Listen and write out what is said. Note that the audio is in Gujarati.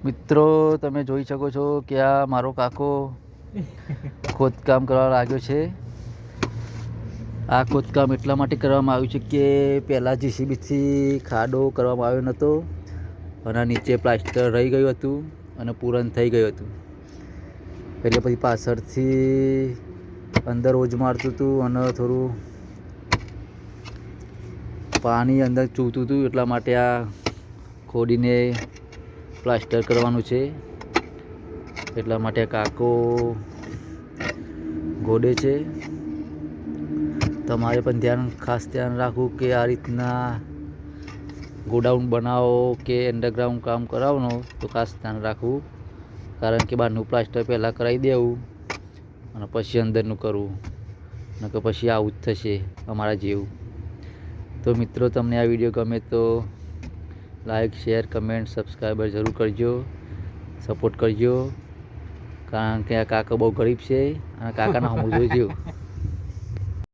મિત્રો તમે જોઈ શકો છો કે આ મારો કાકો ખોદકામ કરવા લાગ્યો છે. આ ખોદકામ એટલા માટે કરવામાં આવ્યું છે કે પહેલાં જીસીબીથી ખાડો કરવામાં આવ્યો નહોતો અને નીચે પ્લાસ્ટર રહી ગયું હતું અને પૂરણ થઈ ગયું હતું. એટલે પછી પાછળથી અંદર રોજ મારતું હતું અને થોડું પાણી અંદર ચૂતું હતું. એટલા માટે આ ખોડીને પ્લાસ્ટર કરવાનું છે. એટલા માટે કાકો ગોડે છે. તમારે પણ ખાસ ધ્યાન રાખવું કે આ રીતના ગોડાઉન બનાવો કે અંડરગ્રાઉન્ડ કામ કરાવવાનું તો ખાસ ધ્યાન રાખવું. કારણ કે બહારનું પ્લાસ્ટર પહેલાં કરાવી દેવું અને પછી અંદરનું કરવું, નકર પછી આવું જ થશે અમારા જેવું. તો મિત્રો તમને આ વિડીયો ગમે તો લાઈક, શેર, કમેન્ટ, સબસ્ક્રાઈબર જરૂર કરજો, સપોર્ટ કરજો. કારણ કે આ કાકા બહુ ગરીબ છે અને કાકાના હમું જોઈજો.